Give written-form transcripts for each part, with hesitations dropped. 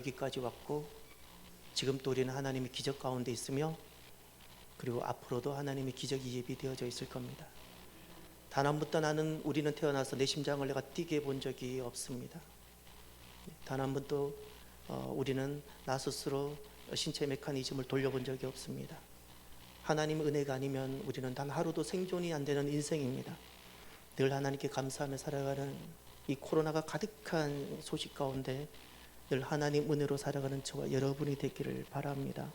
여기까지 왔고 지금 또 우리는 하나님의 기적 가운데 있으며 그리고 앞으로도 하나님의 기적이 예비되어져 있을 겁니다. 단 한 번도 우리는 태어나서 내 심장을 내가 뛰게 본 적이 없습니다. 단 한 번도 우리는 나 스스로 신체 메커니즘을 돌려본 적이 없습니다. 하나님의 은혜가 아니면 우리는 단 하루도 생존이 안 되는 인생입니다. 늘 하나님께 감사하며 살아가는 이 코로나가 가득한 소식 가운데 늘 하나님 은혜로 살아가는 저와 여러분이 되기를 바랍니다.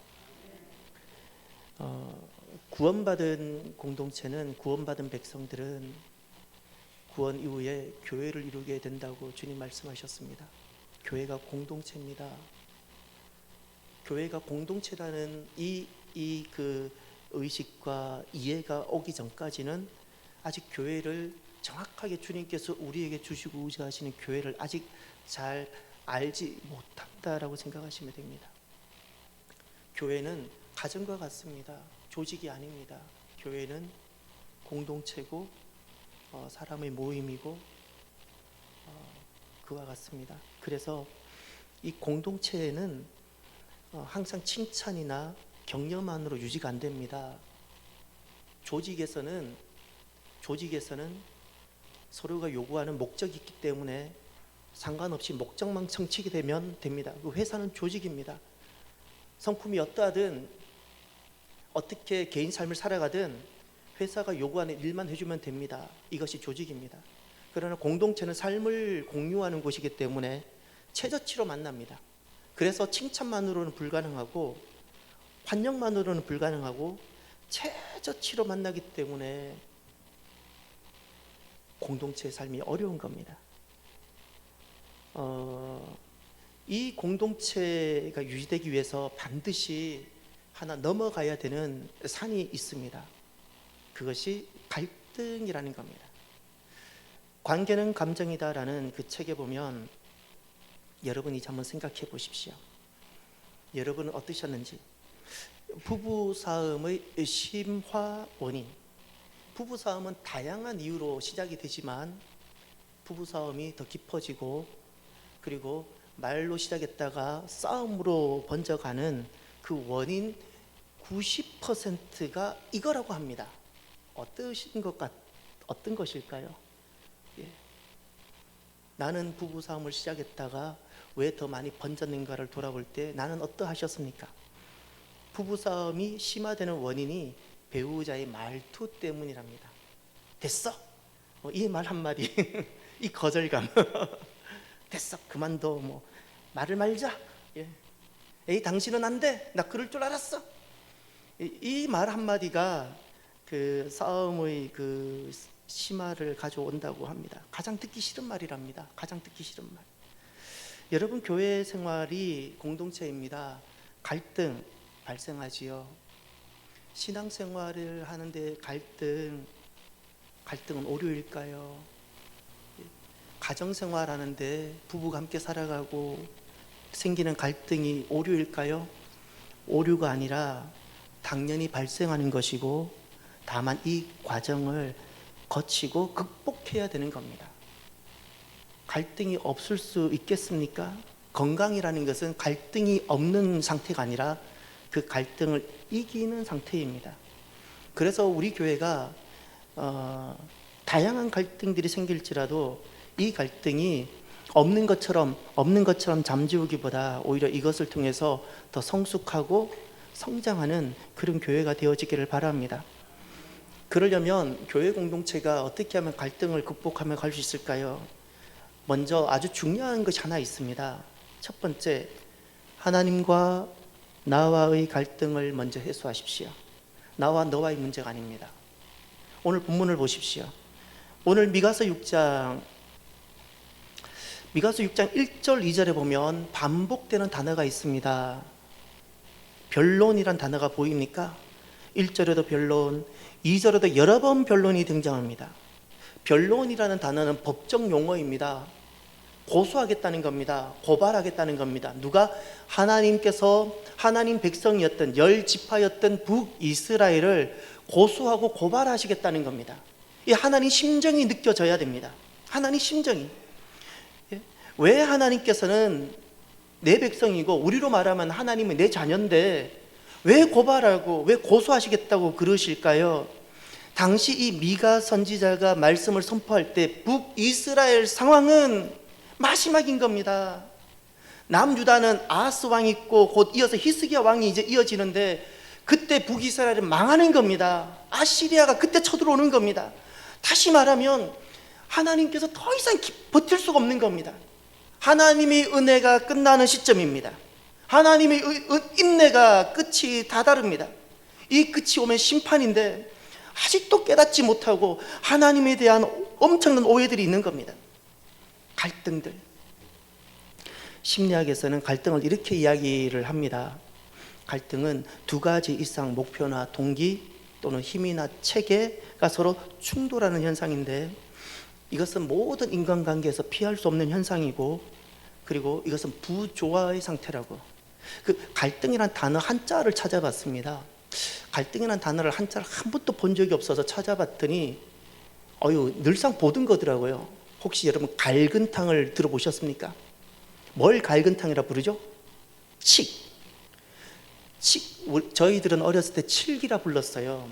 구원받은 공동체는, 구원받은 백성들은 구원 이후에 교회를 이루게 된다고 주님 말씀하셨습니다. 교회가 공동체입니다. 교회가 공동체라는 그 의식과 이해가 오기 전까지는 아직 교회를 정확하게 주님께서 우리에게 주시고 의지하시는 교회를 아직 잘 알지 못한다라고 생각하시면 됩니다. 교회는 가정과 같습니다. 조직이 아닙니다. 교회는 공동체고 사람의 모임이고 그와 같습니다. 그래서 이 공동체에는 항상 칭찬이나 격려만으로 유지가 안 됩니다. 조직에서는 서로가 요구하는 목적이 있기 때문에 상관없이 목적만 성취게 되면 됩니다. 그 회사는 조직입니다. 성품이 어떠하든 어떻게 개인 삶을 살아가든 회사가 요구하는 일만 해주면 됩니다. 이것이 조직입니다. 그러나 공동체는 삶을 공유하는 곳이기 때문에 최저치로 만납니다. 그래서 칭찬만으로는 불가능하고 환영만으로는 불가능하고 최저치로 만나기 때문에 공동체의 삶이 어려운 겁니다. 이 공동체가 유지되기 위해서 반드시 하나 넘어가야 되는 산이 있습니다. 그것이 갈등이라는 겁니다. 관계는 감정이다라는 그 책에 보면 여러분이 한번 생각해 보십시오. 여러분은 어떠셨는지. 부부싸움의 심화 원인, 부부싸움은 다양한 이유로 시작이 되지만 부부싸움이 더 깊어지고 그리고 말로 시작했다가 싸움으로 번져가는 그 원인 90%가 이거라고 합니다. 어떤 것일까요? 예. 나는 부부싸움을 시작했다가 왜 더 많이 번졌는가를 돌아볼 때 나는 어떠하셨습니까? 부부싸움이 심화되는 원인이 배우자의 말투 때문이랍니다. 됐어? 이 말 한마디 이 거절감 됐어, 그만둬, 말을 말자. 예. 에이, 당신은 안 돼, 나 그럴 줄 알았어. 이 말 한마디가 그 싸움의 그 심화를 가져온다고 합니다. 가장 듣기 싫은 말이랍니다. 가장 듣기 싫은 말. 여러분, 교회 생활이 공동체입니다. 갈등 발생하지요. 신앙생활을 하는데 갈등은 오류일까요? 가정생활 하는데 부부가 함께 살아가고 생기는 갈등이 오류일까요? 오류가 아니라 당연히 발생하는 것이고 다만 이 과정을 거치고 극복해야 되는 겁니다. 갈등이 없을 수 있겠습니까? 건강이라는 것은 갈등이 없는 상태가 아니라 그 갈등을 이기는 상태입니다. 그래서 우리 교회가 다양한 갈등들이 생길지라도 이 갈등이 없는 것처럼 잠재우기보다 오히려 이것을 통해서 더 성숙하고 성장하는 그런 교회가 되어지기를 바랍니다. 그러려면 교회 공동체가 어떻게 하면 갈등을 극복하며 갈 수 있을까요? 먼저 아주 중요한 것이 하나 있습니다. 첫 번째, 하나님과 나와의 갈등을 먼저 해소하십시오. 나와 너와의 문제가 아닙니다. 오늘 본문을 보십시오. 오늘 미가서 6장 1절 2절에 보면 반복되는 단어가 있습니다. 변론이란 단어가 보입니까? 1절에도 변론, 2절에도 여러 번 변론이 등장합니다. 변론이라는 단어는 법적 용어입니다. 고소하겠다는 겁니다. 고발하겠다는 겁니다. 누가? 하나님께서 하나님 백성이었던 10지파였던 북이스라엘을 고소하고 고발하시겠다는 겁니다. 이 하나님 심정이 느껴져야 됩니다. 하나님 심정이. 왜 하나님께서는 내 백성이고 우리로 말하면 하나님은 내 자녀인데 왜 고발하고 왜 고소하시겠다고 그러실까요? 당시 이 미가 선지자가 말씀을 선포할 때 북이스라엘 상황은 마지막인 겁니다. 남유다는 아하스 왕이 있고 곧 이어서 히스기야 왕이 이제 이어지는데 그때 북이스라엘은 망하는 겁니다. 아시리아가 그때 쳐들어오는 겁니다. 다시 말하면 하나님께서 더 이상 버틸 수가 없는 겁니다. 하나님의 은혜가 끝나는 시점입니다. 하나님의 인내가 끝이 다다릅니다. 이 끝이 오면 심판인데 아직도 깨닫지 못하고 하나님에 대한 엄청난 오해들이 있는 겁니다. 갈등들. 심리학에서는 갈등을 이렇게 이야기를 합니다. 갈등은 두 가지 이상 목표나 동기 또는 힘이나 체계가 서로 충돌하는 현상인데 이것은 모든 인간관계에서 피할 수 없는 현상이고 그리고 이것은 부조화의 상태라고. 그 갈등이란 단어 한자를 찾아봤습니다. 갈등이란 단어를 한자를 한 번도 본 적이 없어서 찾아봤더니 늘상 보던 거더라고요. 혹시 여러분 갈근탕을 들어보셨습니까? 뭘 갈근탕이라 부르죠? 저희들은 어렸을 때 칡이라 불렀어요.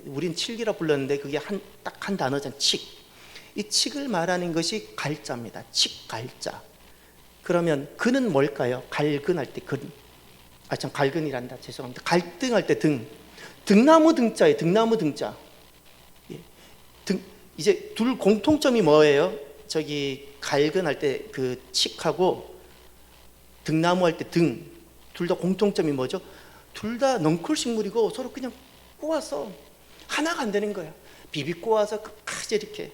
우린 칡이라 불렀는데 그게 딱 한 단어잖아요. 이 칡을 말하는 것이 갈자입니다. 칡갈자. 그러면 근은 뭘까요? 갈근할 때 근. 갈근이란다. 죄송합니다. 갈등할 때 등. 등나무 등자예요. 등나무 등자. 이제 둘 공통점이 뭐예요? 갈근할 때 그 칡하고 등나무 할 때 등. 둘 다 공통점이 뭐죠? 둘 다 넝쿨식물이고 서로 그냥 꼬아서 하나가 안 되는 거야. 비비 꼬아서 끝까지 이렇게.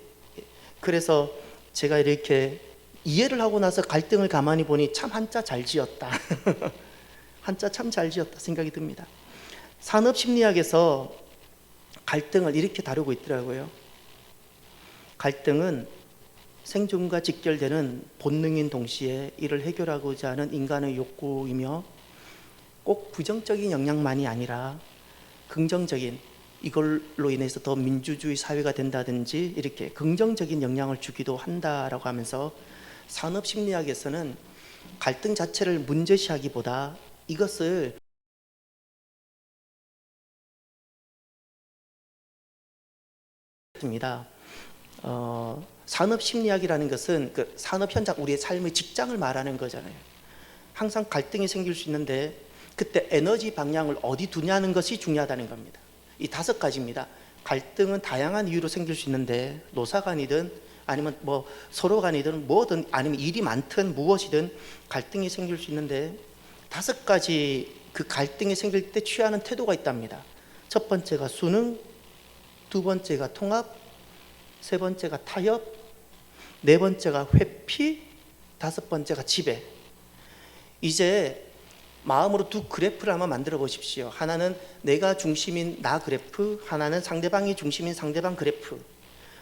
그래서 제가 이렇게 이해를 하고 나서 갈등을 가만히 보니 참 한자 잘 지었다. 한자 참 잘 지었다 생각이 듭니다. 산업심리학에서 갈등을 이렇게 다루고 있더라고요. 갈등은 생존과 직결되는 본능인 동시에 이를 해결하고자 하는 인간의 욕구이며 꼭 부정적인 영향만이 아니라 긍정적인, 이걸로 인해서 더 민주주의 사회가 된다든지 이렇게 긍정적인 영향을 주기도 한다라고 하면서 산업심리학에서는 갈등 자체를 문제시하기보다 이것을 입니다. 산업심리학이라는 것은 그 산업 현장, 우리의 삶의 직장을 말하는 거잖아요. 항상 갈등이 생길 수 있는데 그때 에너지 방향을 어디 두냐는 것이 중요하다는 겁니다. 이 5가지입니다. 갈등은 다양한 이유로 생길 수 있는데 노사 간이든 아니면 뭐 서로 간이든 뭐든 아니면 일이 많든 무엇이든 갈등이 생길 수 있는데 5가지 그 갈등이 생길 때 취하는 태도가 있답니다. 첫 번째가 순응, 두 번째가 통합, 세 번째가 타협, 네 번째가 회피, 5번째가 지배. 이제 마음으로 두 그래프를 한번 만들어 보십시오. 하나는 내가 중심인 나 그래프, 하나는 상대방이 중심인 상대방 그래프.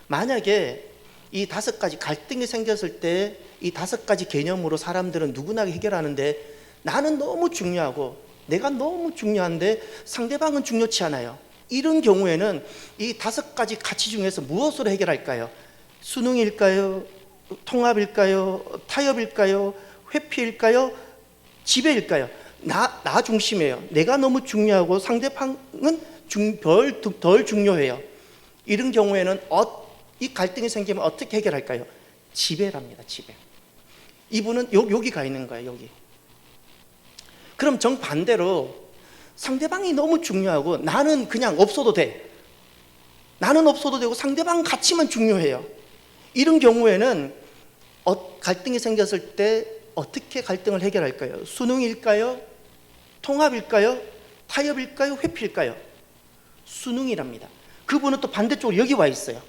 만약에 이 5가지 갈등이 생겼을 때 이 5가지 개념으로 사람들은 누구나 해결하는데 나는 너무 중요하고 내가 너무 중요한데 상대방은 중요치 않아요. 이런 경우에는 이 5가지 가치 중에서 무엇으로 해결할까요? 순응일까요? 통합일까요? 타협일까요? 회피일까요? 지배일까요? 나 중심이에요. 내가 너무 중요하고 상대방은 덜 중요해요. 이런 경우에는 이 갈등이 생기면 어떻게 해결할까요? 지배랍니다. 지배. 이분은 여기 가 있는 거예요. 여기. 그럼 정반대로 상대방이 너무 중요하고 나는 그냥 없어도 돼. 나는 없어도 되고 상대방 가치만 중요해요. 이런 경우에는 갈등이 생겼을 때 어떻게 갈등을 해결할까요? 순응일까요? 통합일까요? 타협일까요? 회피일까요? 순응이랍니다. 그분은 또 반대쪽으로 여기 와 있어요.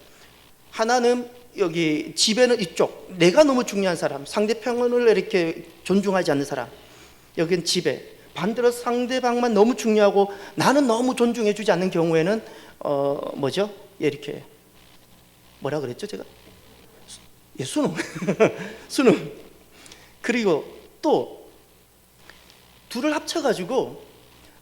하나는 여기 지배는 이쪽, 내가 너무 중요한 사람, 상대편을 이렇게 존중하지 않는 사람. 여기는 지배. 반대로 상대방만 너무 중요하고 나는 너무 존중해주지 않는 경우에는 뭐죠? 이렇게 뭐라 그랬죠 제가? 순응. 순응. 그리고 또 둘을 합쳐가지고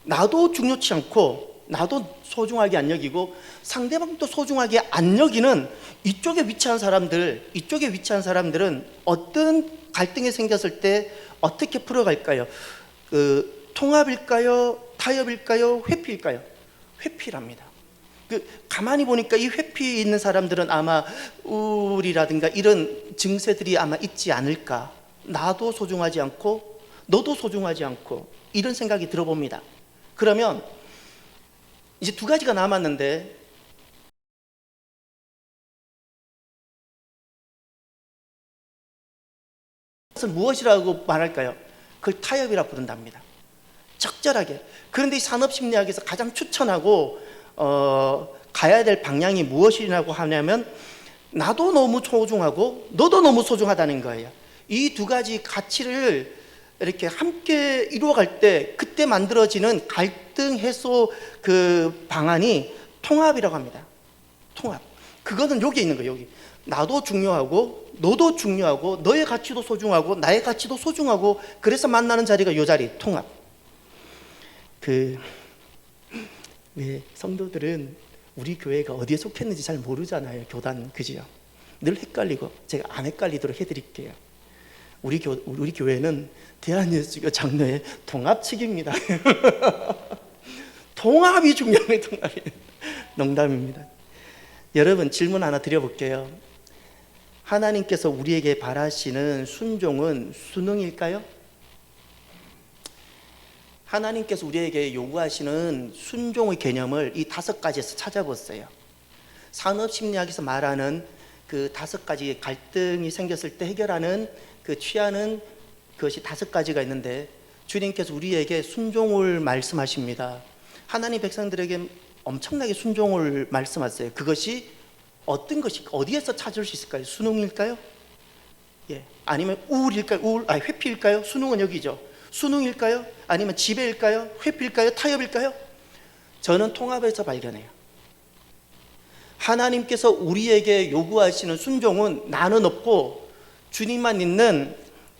나도 중요치 않고 나도 소중하게 안 여기고 상대방도 소중하게 안 여기는 이쪽에 위치한 사람들은 어떤 갈등이 생겼을 때 어떻게 풀어갈까요? 통합일까요? 타협일까요? 회피일까요? 회피랍니다. 가만히 보니까 이 회피에 있는 사람들은 아마 우울이라든가 이런 증세들이 아마 있지 않을까. 나도 소중하지 않고 너도 소중하지 않고 이런 생각이 들어봅니다. 그러면 이제 두 가지가 남았는데, 그것을 무엇이라고 말할까요? 그걸 타협이라고 부른답니다. 적절하게. 그런데 이 산업심리학에서 가장 추천하고 가야 될 방향이 무엇이라고 하냐면, 나도 너무 소중하고 너도 너무 소중하다는 거예요. 이 두 가지 가치를 이렇게 함께 이루어갈 때 그때 만들어지는 갈등 해소 그 방안이 통합이라고 합니다. 통합. 그거는 여기 있는 거예요. 여기. 나도 중요하고 너도 중요하고 너의 가치도 소중하고 나의 가치도 소중하고, 그래서 만나는 자리가 이 자리, 통합. 성도들은 우리 교회가 어디에 속했는지 잘 모르잖아요. 교단, 그지요? 늘 헷갈리고, 제가 안 헷갈리도록 해드릴게요. 우리 교회는 대한예수교 장로의 통합측입니다. 통합이 중요해요. 통합이. 농담입니다. 여러분, 질문 하나 드려볼게요. 하나님께서 우리에게 바라시는 순종은 수능일까요? 하나님께서 우리에게 요구하시는 순종의 개념을 이 5가지에서 찾아보세요. 산업심리학에서 말하는 그 5가지 갈등이 생겼을 때 해결하는 취하는 그것이 5가지가 있는데, 주님께서 우리에게 순종을 말씀하십니다. 하나님 백성들에게 엄청나게 순종을 말씀하세요. 그것이 어떤 것이 어디에서 찾을 수 있을까요? 수능일까요? 아니면 우울일까요? 회피일까요? 수능은 여기죠. 수능일까요? 아니면 지배일까요? 회피일까요? 타협일까요? 저는 통합에서 발견해요. 하나님께서 우리에게 요구하시는 순종은 나는 없고 주님만 있는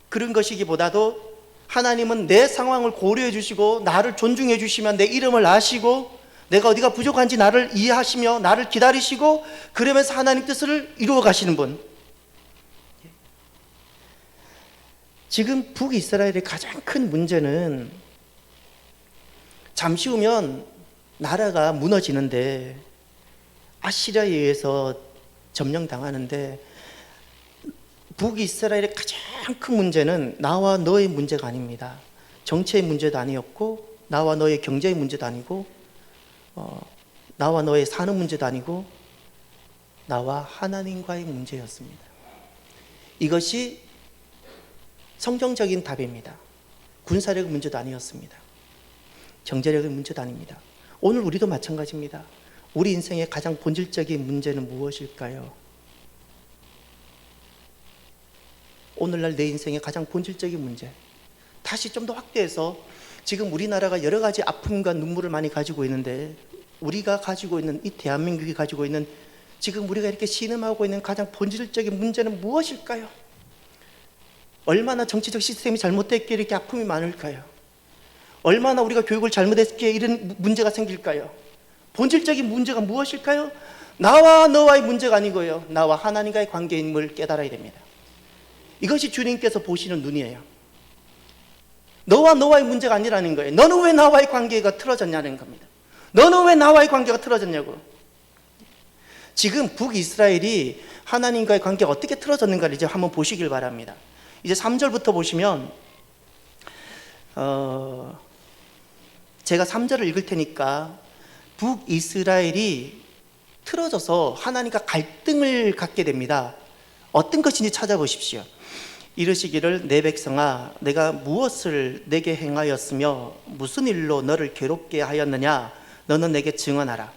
그런 것이기보다도, 하나님은 내 상황을 고려해 주시고 나를 존중해 주시면 내 이름을 아시고 내가 어디가 부족한지 나를 이해하시며 나를 기다리시고, 그러면서 하나님 뜻을 이루어 가시는 분. 지금 북이스라엘의 가장 큰 문제는, 잠시 후면 나라가 무너지는데, 아시리아에 의해서 점령당하는데, 북이스라엘의 가장 큰 문제는 나와 너의 문제가 아닙니다. 정치의 문제도 아니었고, 나와 너의 경제의 문제도 아니고, 나와 너의 사는 문제도 아니고, 나와 하나님과의 문제였습니다. 이것이 성경적인 답입니다. 군사력의 문제도 아니었습니다. 경제력의 문제도 아닙니다. 오늘 우리도 마찬가지입니다. 우리 인생의 가장 본질적인 문제는 무엇일까요? 오늘날 내 인생의 가장 본질적인 문제, 다시 좀 더 확대해서, 지금 우리나라가 여러 가지 아픔과 눈물을 많이 가지고 있는데, 우리가 가지고 있는, 이 대한민국이 가지고 있는, 지금 우리가 이렇게 신음하고 있는 가장 본질적인 문제는 무엇일까요? 얼마나 정치적 시스템이 잘못됐기에 이렇게 아픔이 많을까요? 얼마나 우리가 교육을 잘못했기에 이런 문제가 생길까요? 본질적인 문제가 무엇일까요? 나와 너와의 문제가 아니고요, 나와 하나님과의 관계임을 깨달아야 됩니다. 이것이 주님께서 보시는 눈이에요. 너와 너와의 문제가 아니라는 거예요. 너는 왜 나와의 관계가 틀어졌냐는 겁니다. 너는 왜 나와의 관계가 틀어졌냐고. 지금 북이스라엘이 하나님과의 관계가 어떻게 틀어졌는가를 이제 한번 보시길 바랍니다. 이제 3절부터 보시면, 제가 3절을 읽을 테니까, 북이스라엘이 틀어져서 하나님과 갈등을 갖게 됩니다. 어떤 것인지 찾아보십시오. 이르시기를, 내 백성아, 내가 무엇을 내게 행하였으며 무슨 일로 너를 괴롭게 하였느냐, 너는 내게 증언하라.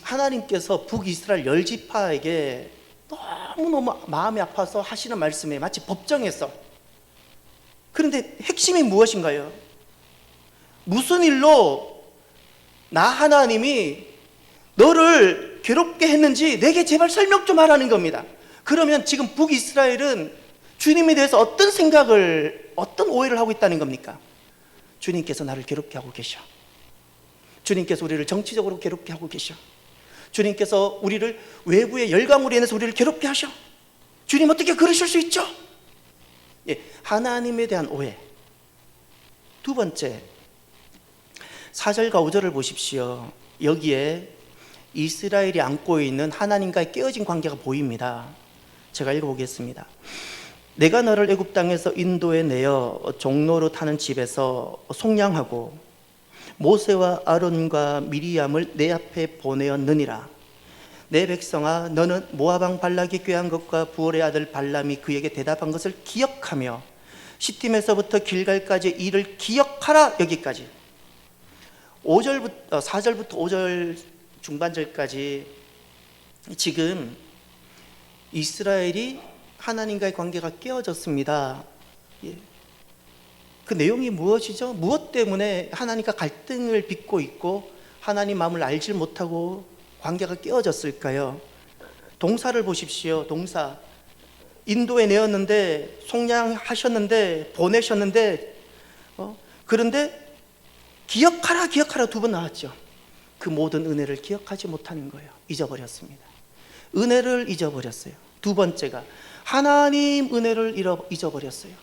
하나님께서 북이스라엘 10지파에게 너무너무 마음이 아파서 하시는 말씀에 마치 법정에서. 그런데 핵심이 무엇인가요? 무슨 일로 나 하나님이 너를 괴롭게 했는지 내게 제발 설명 좀 하라는 겁니다. 그러면 지금 북이스라엘은 주님에 대해서 어떤 생각을, 어떤 오해를 하고 있다는 겁니까? 주님께서 나를 괴롭게 하고 계셔. 주님께서 우리를 정치적으로 괴롭게 하고 계셔. 주님께서 우리를 외부의 열강으로 인해서 우리를 괴롭게 하셔. 주님 어떻게 그러실 수 있죠? 예, 하나님에 대한 오해. 두 번째, 4절과 5절을 보십시오. 여기에 이스라엘이 안고 있는 하나님과의 깨어진 관계가 보입니다. 제가 읽어보겠습니다. 내가 너를 애굽 땅에서 인도에 내어 종로로 타는 집에서 속량하고 모세와 아론과 미리암을 내 앞에 보내었느니라. 내 백성아, 너는 모압 왕 발락이 꾀한 것과 부올의 아들 발람이 그에게 대답한 것을 기억하며 시팀에서부터 길갈까지 일을 기억하라. 여기까지 4절부터 5절 중반절까지 지금 이스라엘이 하나님과의 관계가 깨어졌습니다. 예. 그 내용이 무엇이죠? 무엇 때문에 하나님과 갈등을 빚고 있고 하나님 마음을 알지 못하고 관계가 깨어졌을까요? 동사를 보십시오. 동사. 인도에 내었는데, 속량하셨는데, 보내셨는데, 그런데 기억하라, 기억하라 두 번 나왔죠. 그 모든 은혜를 기억하지 못하는 거예요. 잊어버렸습니다. 은혜를 잊어버렸어요. 두 번째가 하나님 은혜를 잊어버렸어요.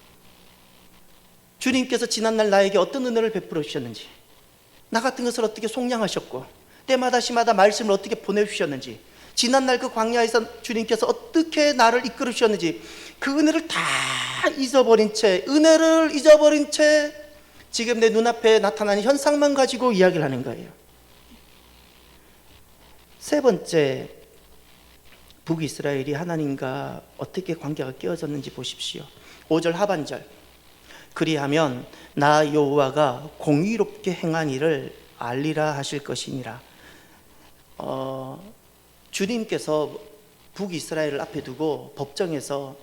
주님께서 지난날 나에게 어떤 은혜를 베풀어 주셨는지, 나 같은 것을 어떻게 속량하셨고 때마다 시마다 말씀을 어떻게 보내주셨는지, 지난날 그 광야에서 주님께서 어떻게 나를 이끌어 주셨는지 그 은혜를 다 잊어버린 채, 은혜를 잊어버린 채 지금 내 눈앞에 나타나는 현상만 가지고 이야기를 하는 거예요. 세 번째, 북이스라엘이 하나님과 어떻게 관계가 깨어졌는지 보십시오. 5절 하반절. 그리하면 나 여호와가 공의롭게 행한 일을 알리라 하실 것이니라. 주님께서 북이스라엘을 앞에 두고 법정에서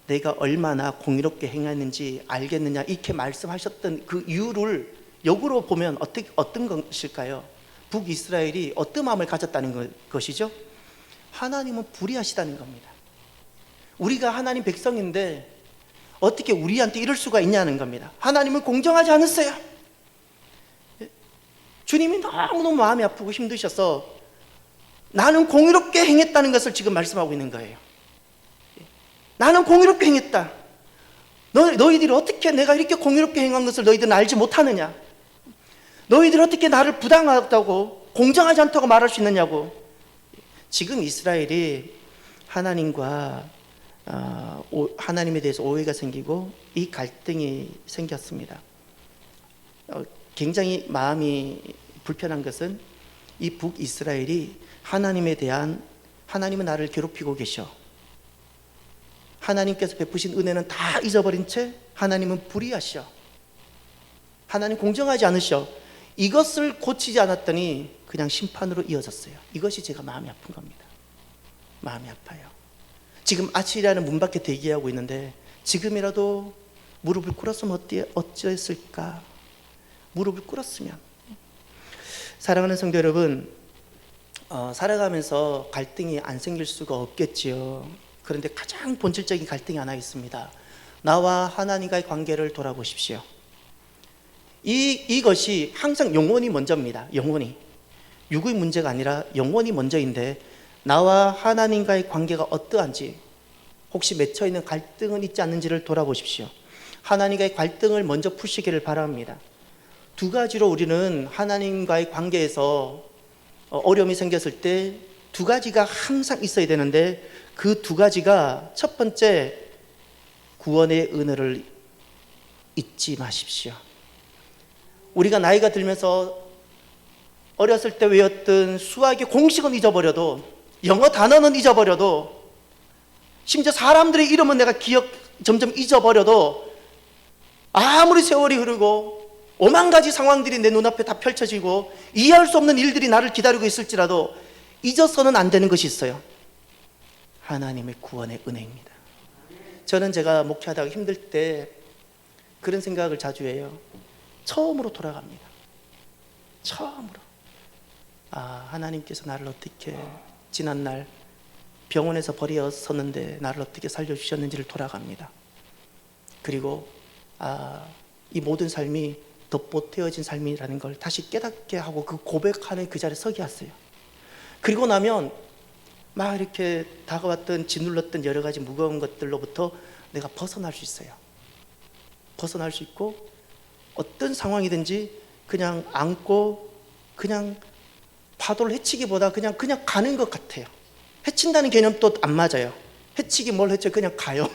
내가 얼마나 공의롭게 행했는지 알겠느냐 이렇게 말씀하셨던 그 이유를 역으로 보면 어떤 것일까요? 북이스라엘이 어떤 마음을 가졌다는 것이죠? 하나님은 불의하시다는 겁니다. 우리가 하나님 백성인데 어떻게 우리한테 이럴 수가 있냐는 겁니다. 하나님은 공정하지 않으세요. 주님이 너무너무 마음이 아프고 힘드셔서 나는 공의롭게 행했다는 것을 지금 말씀하고 있는 거예요. 나는 공의롭게 행했다. 너희들이 어떻게 내가 이렇게 공의롭게 행한 것을 너희들은 알지 못하느냐? 너희들이 어떻게 나를 부당하다고, 공정하지 않다고 말할 수 있느냐고. 지금 이스라엘이 하나님에 대해서 오해가 생기고 이 갈등이 생겼습니다. 굉장히 마음이 불편한 것은 이 북이스라엘이 하나님은 나를 괴롭히고 계셔, 하나님께서 베푸신 은혜는 다 잊어버린 채 하나님은 불의하셔, 하나님 공정하지 않으셔, 이것을 고치지 않았더니 그냥 심판으로 이어졌어요. 이것이 제가 마음이 아픈 겁니다. 마음이 아파요. 지금 아치리아는 문 밖에 대기하고 있는데 지금이라도 무릎을 꿇었으면 어찌했을까? 무릎을 꿇었으면. 사랑하는 성도 여러분, 살아가면서 갈등이 안 생길 수가 없겠지요. 그런데 가장 본질적인 갈등이 하나 있습니다. 나와 하나님과의 관계를 돌아보십시오. 이것이 항상 영혼이 먼저입니다. 영혼이. 육의 문제가 아니라 영혼이 먼저인데 나와 하나님과의 관계가 어떠한지, 혹시 맺혀 있는 갈등은 있지 않는지를 돌아보십시오. 하나님과의 갈등을 먼저 푸시기를 바랍니다. 두 가지로 우리는 하나님과의 관계에서 어려움이 생겼을 때 두 가지가 항상 있어야 되는데, 그 두 가지가, 첫 번째, 구원의 은혜를 잊지 마십시오. 우리가 나이가 들면서 어렸을 때 외웠던 수학의 공식은 잊어버려도, 영어 단어는 잊어버려도, 심지어 사람들의 이름은 내가 점점 잊어버려도, 아무리 세월이 흐르고 오만 가지 상황들이 내 눈앞에 다 펼쳐지고 이해할 수 없는 일들이 나를 기다리고 있을지라도 잊어서는 안 되는 것이 있어요. 하나님의 구원의 은혜입니다. 저는 제가 목회하다가 힘들 때 그런 생각을 자주 해요. 처음으로 돌아갑니다. 처음으로. 하나님께서 나를 어떻게 지난날 병원에서 버려졌었는데 나를 어떻게 살려주셨는지를 돌아갑니다. 그리고 이 모든 삶이 덧보태어진 삶이라는 걸 다시 깨닫게 하고 그 고백하는 그 자리에 서게 하세요. 그리고 나면 막 이렇게 다가왔던 짓눌렀던 여러 가지 무거운 것들로부터 내가 벗어날 수 있어요. 벗어날 수 있고 어떤 상황이든지 그냥 안고 그냥 파도를 헤치기보다 그냥 가는 것 같아요. 헤친다는 개념도 안 맞아요. 헤치기 뭘 헤쳐 그냥 가요.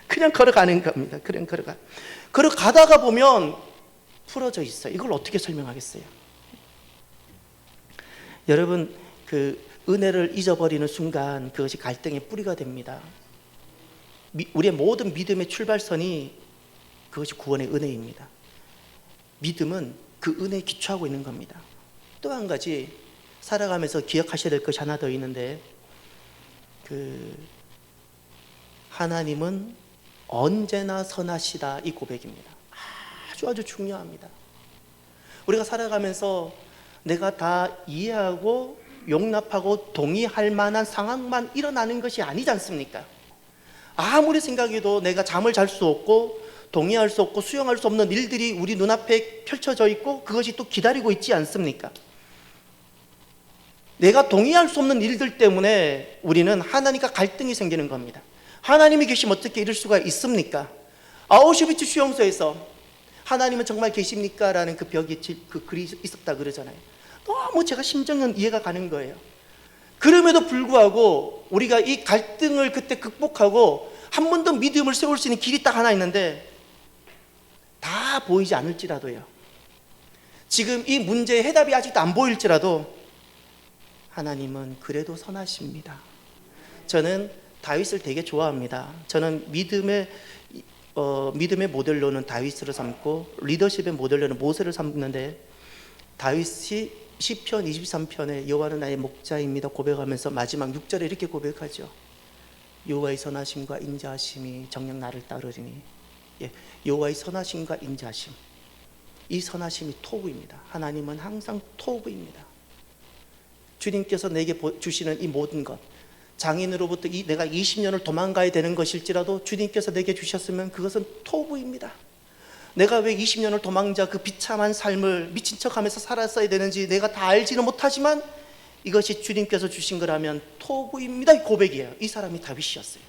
그냥 걸어가는 겁니다. 그냥 걸어가다가 보면 풀어져 있어요. 이걸 어떻게 설명하겠어요? 여러분, 그 은혜를 잊어버리는 순간 그것이 갈등의 뿌리가 됩니다. 우리의 모든 믿음의 출발선이 그것이 구원의 은혜입니다. 믿음은 그 은혜에 기초하고 있는 겁니다. 또 한 가지 살아가면서 기억하셔야 될 것이 하나 더 있는데, 하나님은 언제나 선하시다, 이 고백입니다. 아주 중요합니다. 우리가 살아가면서 내가 다 이해하고 용납하고 동의할 만한 상황만 일어나는 것이 아니지 않습니까? 아무리 생각해도 내가 잠을 잘 수 없고 동의할 수 없고 수용할 수 없는 일들이 우리 눈앞에 펼쳐져 있고 그것이 또 기다리고 있지 않습니까? 내가 동의할 수 없는 일들 때문에 우리는 하나님과 갈등이 생기는 겁니다. 하나님이 계시면 어떻게 이럴 수가 있습니까? 아우슈비츠 수용소에서 하나님은 정말 계십니까? 라는 그 벽에 그 글이 있었다 그러잖아요. 너무 제가 심정은 이해가 가는 거예요. 그럼에도 불구하고 우리가 이 갈등을 그때 극복하고 한 번 더 믿음을 세울 수 있는 길이 딱 하나 있는데, 다 보이지 않을지라도요, 지금 이 문제의 해답이 아직도 안 보일지라도 하나님은 그래도 선하십니다. 저는 다윗을 되게 좋아합니다. 저는 믿음의 모델로는 다윗을 삼고 리더십의 모델로는 모세를 삼는데, 다윗이 시편 23편에 여호와는 나의 목자입니다 고백하면서 마지막 6절에 이렇게 고백하죠. 여호와의 선하심과 인자하심이 정녕 나를 따르리니. 여호와의 선하심과 인자하심, 이 선하심이 토부입니다. 하나님은 항상 토부입니다. 주님께서 내게 주시는 이 모든 것, 장인으로부터 내가 20년을 도망가야 되는 것일지라도 주님께서 내게 주셨으면 그것은 토부입니다. 내가 왜 20년을 도망자 그 비참한 삶을 미친 척하면서 살았어야 되는지 내가 다 알지는 못하지만 이것이 주님께서 주신 거라면 토부입니다, 이 고백이에요. 이 사람이 다윗이었어요.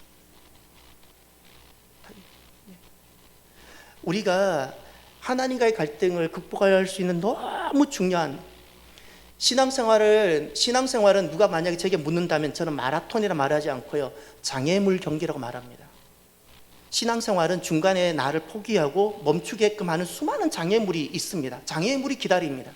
우리가 하나님과의 갈등을 극복할 수 있는 너무 중요한 신앙생활은 누가 만약에 제게 묻는다면 저는 마라톤이라 말하지 않고요, 장애물 경기라고 말합니다. 신앙생활은 중간에 나를 포기하고 멈추게끔 하는 수많은 장애물이 있습니다. 장애물이 기다립니다.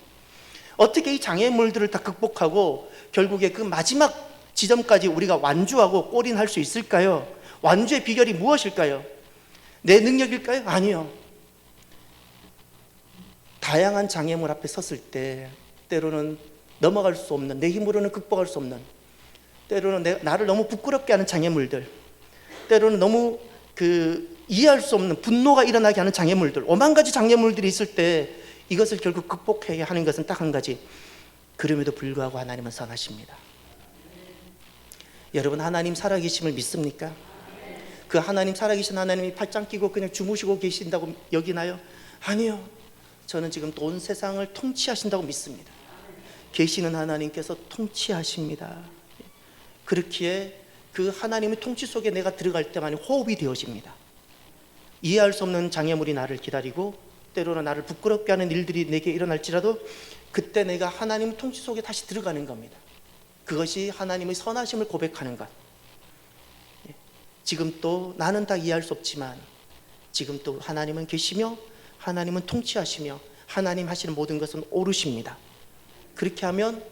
어떻게 이 장애물들을 다 극복하고 결국에 그 마지막 지점까지 우리가 완주하고 골인할 수 있을까요? 완주의 비결이 무엇일까요? 내 능력일까요? 아니요. 다양한 장애물 앞에 섰을 때 때로는 넘어갈 수 없는, 내 힘으로는 극복할 수 없는, 때로는 나를 너무 부끄럽게 하는 장애물들, 때로는 너무 이해할 수 없는 분노가 일어나게 하는 장애물들, 오만 가지 장애물들이 있을 때 이것을 결국 극복해야 하는 것은 딱 한 가지, 그럼에도 불구하고 하나님은 선하십니다. 여러분, 하나님 살아계심을 믿습니까? 그 하나님, 살아계신 하나님이 팔짱 끼고 그냥 주무시고 계신다고 여기나요? 아니요. 저는 지금 온 세상을 통치하신다고 믿습니다. 계시는 하나님께서 통치하십니다. 그렇기에 그 하나님의 통치 속에 내가 들어갈 때만 호흡이 되어집니다. 이해할 수 없는 장애물이 나를 기다리고 때로는 나를 부끄럽게 하는 일들이 내게 일어날지라도 그때 내가 하나님의 통치 속에 다시 들어가는 겁니다. 그것이 하나님의 선하심을 고백하는 것. 지금 또 나는 다 이해할 수 없지만 지금 또 하나님은 계시며 하나님은 통치하시며 하나님 하시는 모든 것은 옳으십니다. 그렇게 하면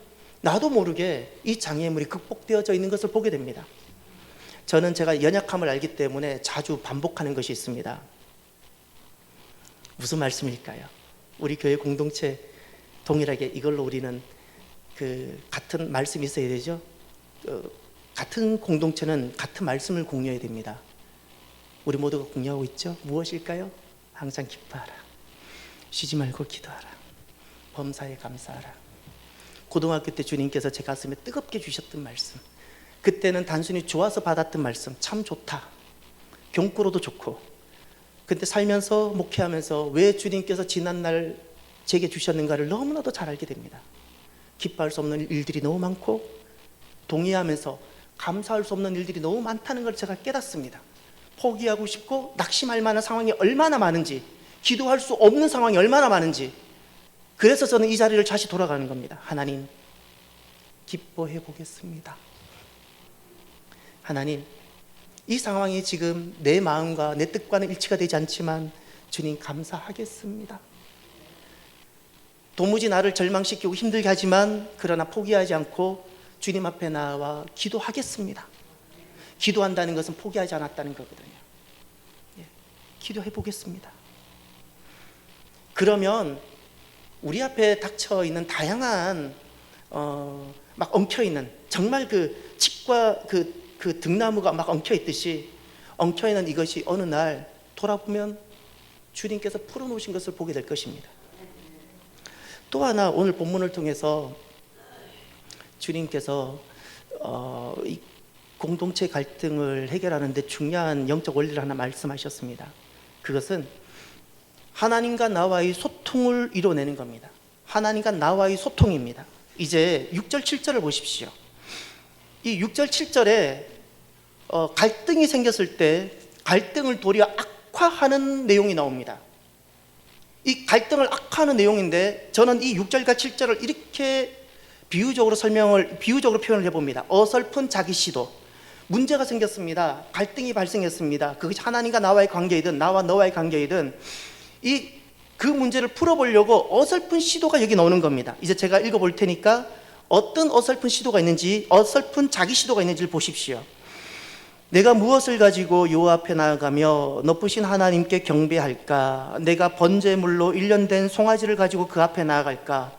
나도 모르게 이 장애물이 극복되어져 있는 것을 보게 됩니다. 저는 제가 연약함을 알기 때문에 자주 반복하는 것이 있습니다. 무슨 말씀일까요? 우리 교회 공동체 동일하게 이걸로 우리는 같은 말씀이 있어야 되죠. 같은 공동체는 같은 말씀을 공유해야 됩니다. 우리 모두가 공유하고 있죠. 무엇일까요? 항상 기뻐하라, 쉬지 말고 기도하라, 범사에 감사하라. 고등학교 때 주님께서 제 가슴에 뜨겁게 주셨던 말씀, 그때는 단순히 좋아서 받았던 말씀, 참 좋다, 경구로도 좋고, 근데 살면서 목회하면서 왜 주님께서 지난날 제게 주셨는가를 너무나도 잘 알게 됩니다. 기뻐할 수 없는 일들이 너무 많고 동의하면서 감사할 수 없는 일들이 너무 많다는 걸 제가 깨닫습니다. 포기하고 싶고 낙심할 만한 상황이 얼마나 많은지, 기도할 수 없는 상황이 얼마나 많은지, 그래서 저는 이 자리를 다시 돌아가는 겁니다. 하나님, 기뻐해 보겠습니다. 하나님, 이 상황이 지금 내 마음과 내 뜻과는 일치가 되지 않지만 주님 감사하겠습니다. 도무지 나를 절망시키고 힘들게 하지만 그러나 포기하지 않고 주님 앞에 나와 기도하겠습니다. 기도한다는 것은 포기하지 않았다는 거거든요. 기도해 보겠습니다. 그러면 우리 앞에 닥쳐 있는 다양한 막 엉켜 있는, 정말 그 칡과 그 등나무가 막 엉켜 있듯이 엉켜 있는 이것이 어느 날 돌아보면 주님께서 풀어놓으신 것을 보게 될 것입니다. 또 하나, 오늘 본문을 통해서 주님께서 이 공동체 갈등을 해결하는 데 중요한 영적 원리를 하나 말씀하셨습니다. 그것은 하나님과 나와의 소통을 이뤄내는 겁니다. 하나님과 나와의 소통입니다. 이제 6절 7절을 보십시오. 이 6절 7절에 갈등이 생겼을 때 갈등을 도리어 악화하는 내용이 나옵니다. 이 갈등을 악화하는 내용인데 저는 이 6절과 7절을 이렇게 비유적으로 표현을 해봅니다. 어설픈 자기 시도. 문제가 생겼습니다. 갈등이 발생했습니다. 그것이 하나님과 나와의 관계이든 나와 너와의 관계이든 그 문제를 풀어보려고 어설픈 시도가 여기 나오는 겁니다. 이제 제가 읽어볼 테니까 어떤 어설픈 시도가 있는지, 어설픈 자기 시도가 있는지를 보십시오. 내가 무엇을 가지고 여호와 앞에 나아가며 높으신 하나님께 경배할까? 내가 번제물로 1년 된 송아지를 가지고 그 앞에 나아갈까?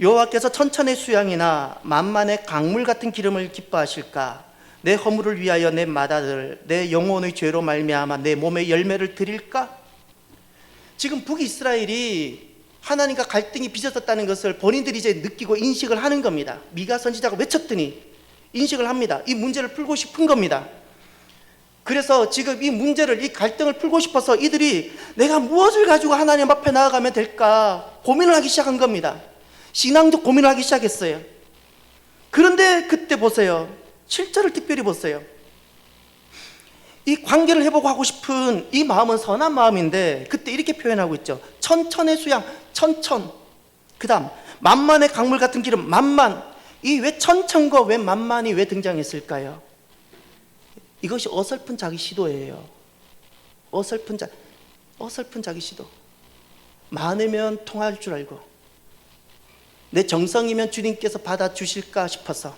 여호와께서 천천의 수양이나 만만의 강물 같은 기름을 기뻐하실까? 내 허물을 위하여 내 맏아들, 내 영혼의 죄로 말미암아 내 몸의 열매를 드릴까? 지금 북이스라엘이 하나님과 갈등이 빚어졌다는 것을 본인들이 이제 느끼고 인식을 하는 겁니다. 미가 선지자가 외쳤더니 인식을 합니다. 이 문제를 풀고 싶은 겁니다. 그래서 지금 이 문제를, 이 갈등을 풀고 싶어서 이들이 내가 무엇을 가지고 하나님 앞에 나아가면 될까 고민을 하기 시작한 겁니다. 신앙적 고민을 하기 시작했어요. 그런데 그때 보세요. 7절을 특별히 보세요. 이 관계를 회복하고 하고 싶은 이 마음은 선한 마음인데 그때 이렇게 표현하고 있죠. 천천의 수양, 천천. 그 다음 만만의 강물 같은 기름, 만만. 이 왜 천천과 왜 만만이 왜 등장했을까요? 이것이 어설픈 자기 시도예요. 어설픈 자기 시도. 많으면 통할 줄 알고, 내 정성이면 주님께서 받아주실까 싶어서,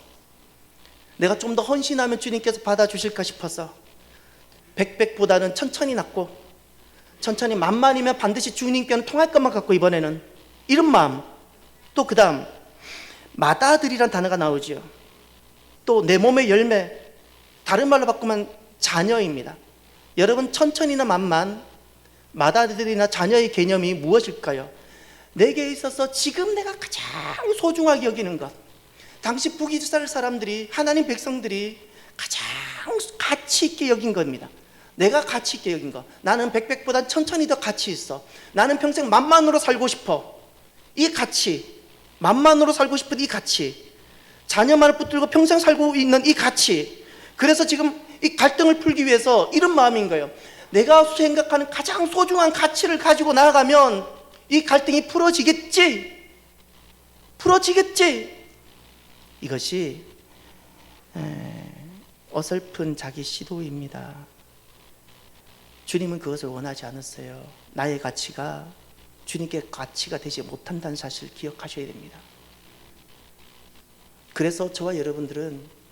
내가 좀 더 헌신하면 주님께서 받아주실까 싶어서, 백백보다는 천천히 낫고, 천천히 만만이면 반드시 주님께는 통할 것만 갖고 이번에는, 이런 마음. 또 그 다음 맏아들이란 단어가 나오죠. 또 내 몸의 열매, 다른 말로 바꾸면 자녀입니다. 여러분, 천천히나 만만, 맏아들이나 자녀의 개념이 무엇일까요? 내게 있어서 지금 내가 가장 소중하게 여기는 것, 당시 북이스라엘 사람들이, 하나님 백성들이 가장 가치 있게 여긴 겁니다. 내가 가치 있게 여긴 것. 나는 백백보다 천천히 더 가치 있어. 나는 평생 만만으로 살고 싶어. 이 가치, 만만으로 살고 싶은 이 가치, 자녀만을 붙들고 평생 살고 있는 이 가치. 그래서 지금 이 갈등을 풀기 위해서 이런 마음인 거예요. 내가 생각하는 가장 소중한 가치를 가지고 나아가면 이 갈등이 풀어지겠지. 이것이 어설픈 자기 시도입니다. 주님은 그것을 원하지 않았어요. 나의 가치가 주님께 가치가 되지 못한다는 사실을 기억하셔야 됩니다. 그래서 저와 여러분들은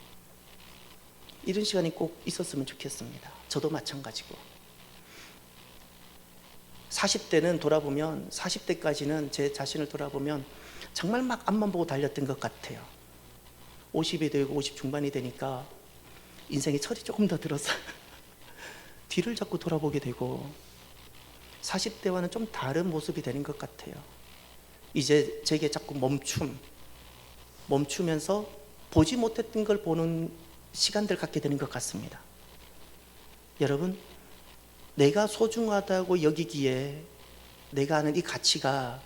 이런 시간이 꼭 있었으면 좋겠습니다. 저도 마찬가지고. 40대는 돌아보면, 40대까지는 제 자신을 돌아보면 정말 막 앞만 보고 달렸던 것 같아요. 50이 되고 50 중반이 되니까 인생의 철이 조금 더 들어서 뒤를 자꾸 돌아보게 되고 40대와는 좀 다른 모습이 되는 것 같아요. 이제 제게 자꾸 멈추면서 보지 못했던 걸 보는 시간들 갖게 되는 것 같습니다. 여러분, 내가 소중하다고 여기기에 내가 아는 이 가치가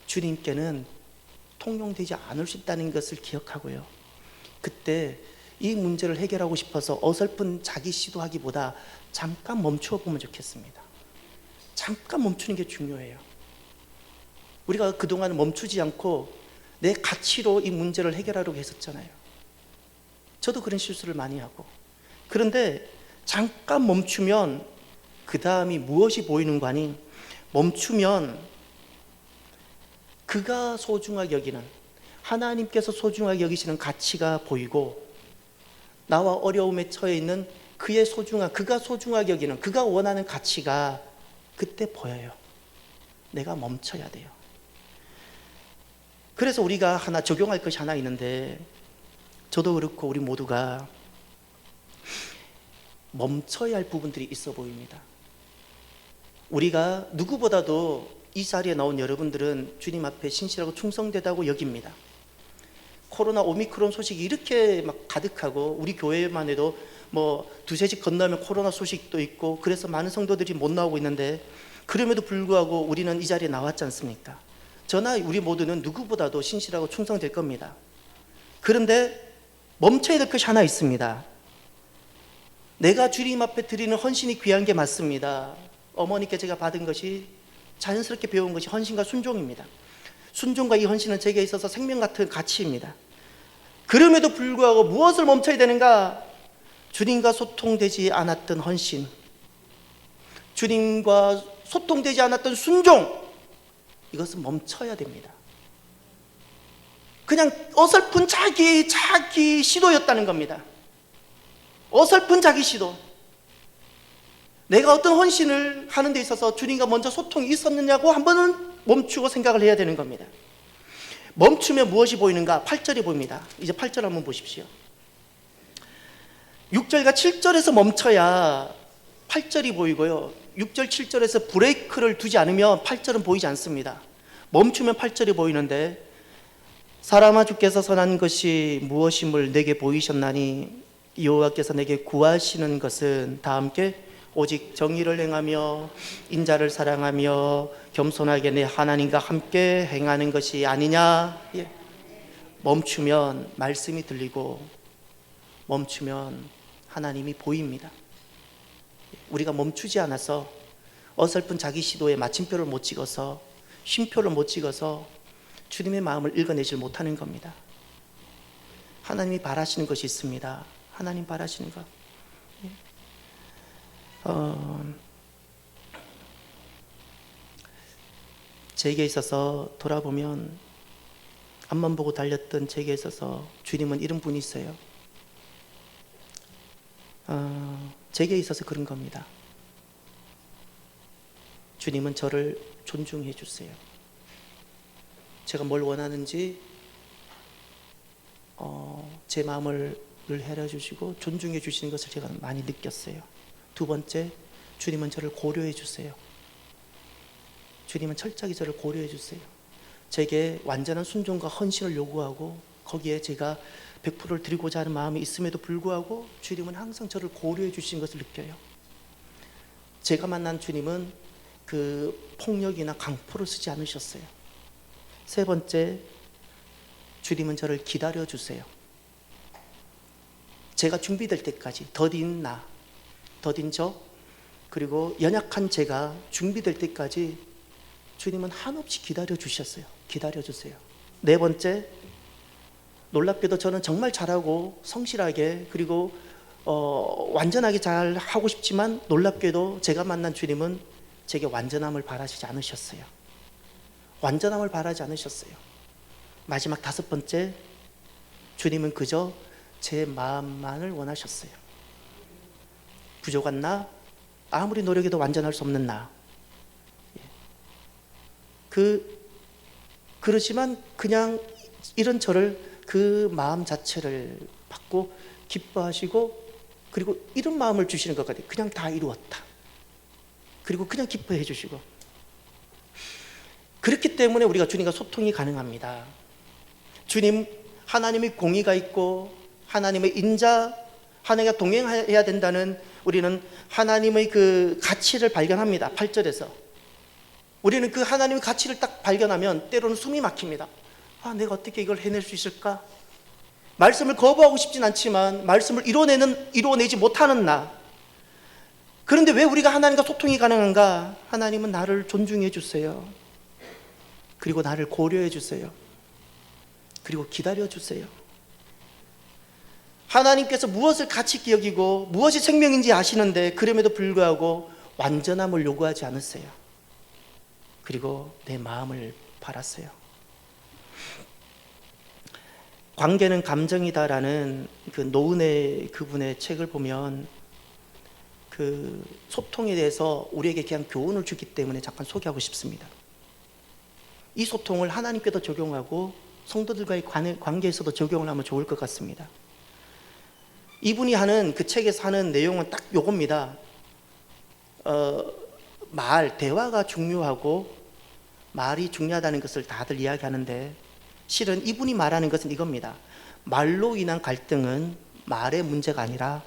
주님께는 통용되지 않을 수 있다는 것을 기억하고요. 그때 이 문제를 해결하고 싶어서 어설픈 자기 시도하기보다 잠깐 멈추어 보면 좋겠습니다. 잠깐 멈추는 게 중요해요. 우리가 그동안 멈추지 않고 내 가치로 이 문제를 해결하려고 했었잖아요. 저도 그런 실수를 많이 하고. 그런데 잠깐 멈추면 그 다음이 무엇이 보이는 거 아니? 멈추면 그가 소중하게 여기는, 하나님께서 소중하게 여기시는 가치가 보이고, 나와 어려움에 처해 있는 그의 소중한, 그가 소중하게 여기는, 그가 원하는 가치가 그때 보여요. 내가 멈춰야 돼요. 그래서 우리가 하나 적용할 것이 하나 있는데, 저도 그렇고 우리 모두가 멈춰야 할 부분들이 있어 보입니다. 우리가 누구보다도 이 자리에 나온 여러분들은 주님 앞에 신실하고 충성되다고 여깁니다. 코로나 오미크론 소식이 이렇게 막 가득하고, 우리 교회만 해도 뭐 두세 집 건너면 코로나 소식도 있고, 그래서 많은 성도들이 못 나오고 있는데, 그럼에도 불구하고 우리는 이 자리에 나왔지 않습니까? 저나 우리 모두는 누구보다도 신실하고 충성될 겁니다. 그런데 멈춰야 될 것이 하나 있습니다. 내가 주님 앞에 드리는 헌신이 귀한 게 맞습니다. 어머니께 제가 받은 것이, 자연스럽게 배운 것이 헌신과 순종입니다. 순종과 이 헌신은 제게 있어서 생명 같은 가치입니다. 그럼에도 불구하고 무엇을 멈춰야 되는가? 주님과 소통되지 않았던 헌신, 주님과 소통되지 않았던 순종, 이것은 멈춰야 됩니다. 그냥 어설픈 자기 시도였다는 겁니다. 어설픈 자기 시도. 내가 어떤 헌신을 하는 데 있어서 주님과 먼저 소통이 있었느냐고 한 번은 멈추고 생각을 해야 되는 겁니다. 멈추면 무엇이 보이는가? 8절이 보입니다. 이제 8절 한번 보십시오. 6절과 7절에서 멈춰야 8절이 보이고요, 6절 7절에서 브레이크를 두지 않으면 8절은 보이지 않습니다. 멈추면 8절이 보이는데, 사람아 주께서 선한 것이 무엇임을 내게 보이셨나니 여호와께서 내게 구하시는 것은 다 함께 오직 정의를 행하며 인자를 사랑하며 겸손하게 내 하나님과 함께 행하는 것이 아니냐. 예. 멈추면 말씀이 들리고, 멈추면 하나님이 보입니다. 우리가 멈추지 않아서, 어설픈 자기 시도에 마침표를 못 찍어서, 쉼표를 못 찍어서 주님의 마음을 읽어내질 못하는 겁니다. 하나님이 바라시는 것이 있습니다. 하나님 바라시는 것. 제게 있어서 돌아보면, 앞만 보고 달렸던 제게 있어서 주님은 이런 분이 있어요. 제게 있어서 그런 겁니다. 주님은 저를 존중해 주세요. 제가 뭘 원하는지 제 마음을 늘 헤아려주시고 존중해 주시는 것을 제가 많이 느꼈어요. 두 번째, 주님은 저를 고려해 주세요. 주님은 철저하게 저를 고려해 주세요. 제게 완전한 순종과 헌신을 요구하고, 거기에 제가 100%를 드리고자 하는 마음이 있음에도 불구하고 주님은 항상 저를 고려해 주신 것을 느껴요. 제가 만난 주님은 그 폭력이나 강포를 쓰지 않으셨어요. 세 번째, 주님은 저를 기다려 주세요. 제가 준비될 때까지, 더딘 나, 더딘 저, 그리고 연약한 제가 준비될 때까지 주님은 한없이 기다려 주셨어요. 기다려 주세요. 네 번째, 놀랍게도 저는 정말 잘하고 성실하게, 그리고 완전하게 잘 하고 싶지만, 놀랍게도 제가 만난 주님은 제게 완전함을 바라시지 않으셨어요. 완전함을 바라지 않으셨어요. 마지막 다섯 번째, 주님은 그저 제 마음만을 원하셨어요. 부족한 나, 아무리 노력해도 완전할 수 없는 나, 그러지만 그냥 이런 저를, 그 마음 자체를 받고 기뻐하시고, 그리고 이런 마음을 주시는 것 같아요. 그냥 다 이루었다. 그리고 그냥 기뻐해 주시고. 그렇기 때문에 우리가 주님과 소통이 가능합니다. 주님, 하나님의 공의가 있고 하나님의 인자, 하나님과 동행해야 된다는, 우리는 하나님의 그 가치를 발견합니다. 8절에서 우리는 그 하나님의 가치를 딱 발견하면 때로는 숨이 막힙니다. 내가 어떻게 이걸 해낼 수 있을까? 말씀을 거부하고 싶진 않지만 말씀을 이뤄내지 못하는 나, 그런데 왜 우리가 하나님과 소통이 가능한가? 하나님은 나를 존중해 주세요. 그리고 나를 고려해 주세요. 그리고 기다려 주세요. 하나님께서 무엇을 가치 있게 여기고 무엇이 생명인지 아시는데 그럼에도 불구하고 완전함을 요구하지 않으세요. 그리고 내 마음을 바랐어요. 관계는 감정이다라는 그 노은혜 그분의 책을 보면 그 소통에 대해서 우리에게 그냥 교훈을 주기 때문에 잠깐 소개하고 싶습니다. 이 소통을 하나님께도 적용하고 성도들과의 관계에서도 적용을 하면 좋을 것 같습니다. 이분이 하는 그 책에서 하는 내용은 딱 요겁니다. 대화가 중요하고 말이 중요하다는 것을 다들 이야기하는데 실은 이분이 말하는 것은 이겁니다. 말로 인한 갈등은 말의 문제가 아니라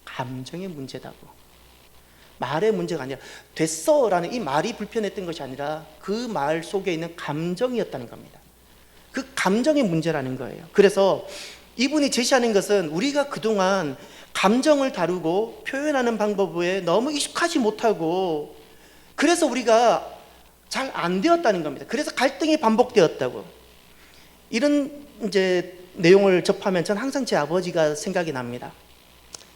감정의 문제다고. 말의 문제가 아니라 됐어라는 이 말이 불편했던 것이 아니라 그 말 속에 있는 감정이었다는 겁니다. 그 감정의 문제라는 거예요. 그래서 이분이 제시하는 것은 우리가 그동안 감정을 다루고 표현하는 방법에 너무 익숙하지 못하고 그래서 우리가 잘 안 되었다는 겁니다. 그래서 갈등이 반복되었다고. 이런 이제 내용을 접하면 전 항상 제 아버지가 생각이 납니다.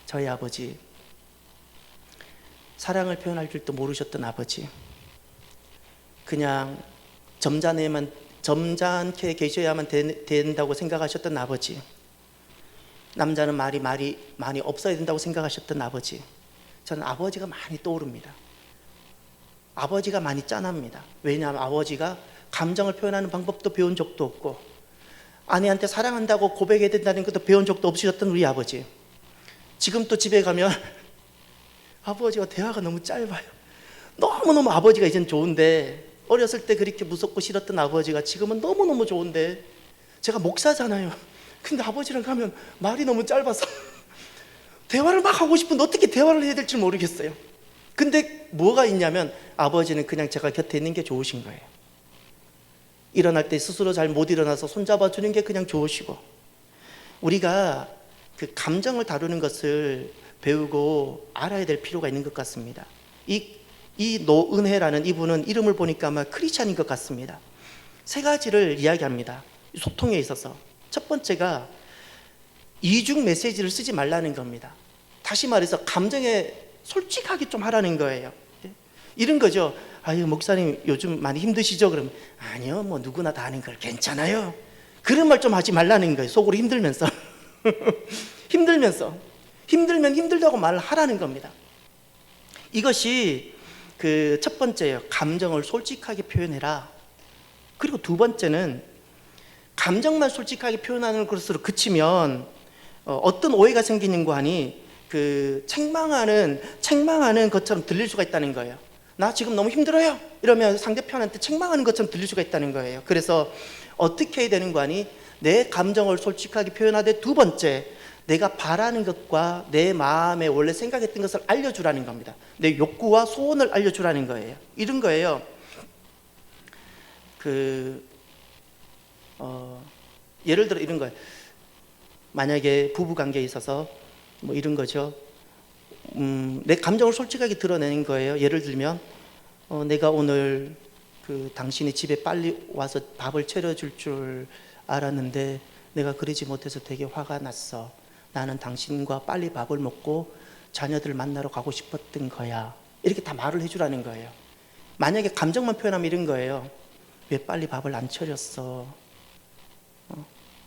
저희 아버지, 사랑을 표현할 줄도 모르셨던 아버지, 그냥 점잖게 계셔야만 된다고 생각하셨던 아버지, 남자는 말이 많이 없어야 된다고 생각하셨던 아버지. 저는 아버지가 많이 떠오릅니다. 아버지가 많이 짠합니다. 왜냐하면 아버지가 감정을 표현하는 방법도 배운 적도 없고 아내한테 사랑한다고 고백해야 된다는 것도 배운 적도 없으셨던 우리 아버지. 지금 또 집에 가면 아버지와 대화가 너무 짧아요. 너무너무 아버지가 이젠 좋은데 어렸을 때 그렇게 무섭고 싫었던 아버지가 지금은 너무너무 좋은데 제가 목사잖아요. 근데 아버지랑 가면 말이 너무 짧아서 대화를 막 하고 싶은데 어떻게 대화를 해야 될지 모르겠어요. 근데 뭐가 있냐면 아버지는 그냥 제가 곁에 있는 게 좋으신 거예요. 일어날 때 스스로 잘 못 일어나서 손잡아 주는 게 그냥 좋으시고, 우리가 그 감정을 다루는 것을 배우고 알아야 될 필요가 있는 것 같습니다. 이 노은혜라는 이분은 이름을 보니까 아마 크리스찬인 것 같습니다. 세 가지를 이야기합니다. 소통에 있어서. 첫 번째가 이중 메시지를 쓰지 말라는 겁니다. 다시 말해서 감정에 솔직하게 좀 하라는 거예요. 이런 거죠. 아유, 목사님 요즘 많이 힘드시죠? 그러면 아니요, 뭐 누구나 다 하는 걸 괜찮아요. 그런 말 좀 하지 말라는 거예요. 속으로 힘들면서 힘들면 힘들다고 말을 하라는 겁니다. 이것이 그 첫 번째예요. 감정을 솔직하게 표현해라. 그리고 두 번째는 감정만 솔직하게 표현하는 것으로 그치면 어떤 오해가 생기는가 하니 그 책망하는 것처럼 들릴 수가 있다는 거예요. 나 지금 너무 힘들어요 이러면 상대편한테 책망하는 것처럼 들릴 수가 있다는 거예요. 그래서 어떻게 해야 되는가 하니 내 감정을 솔직하게 표현하되, 두 번째, 내가 바라는 것과 내 마음에 원래 생각했던 것을 알려주라는 겁니다. 내 욕구와 소원을 알려주라는 거예요. 이런 거예요. 예를 들어 이런 거예요. 만약에 부부관계에 있어서 뭐 이런 거죠. 내 감정을 솔직하게 드러내는 거예요. 예를 들면 내가 오늘 당신이 집에 빨리 와서 밥을 차려줄 줄 알았는데 내가 그러지 못해서 되게 화가 났어. 나는 당신과 빨리 밥을 먹고 자녀들 만나러 가고 싶었던 거야. 이렇게 다 말을 해주라는 거예요. 만약에 감정만 표현하면 이런 거예요. 왜 빨리 밥을 안 차렸어?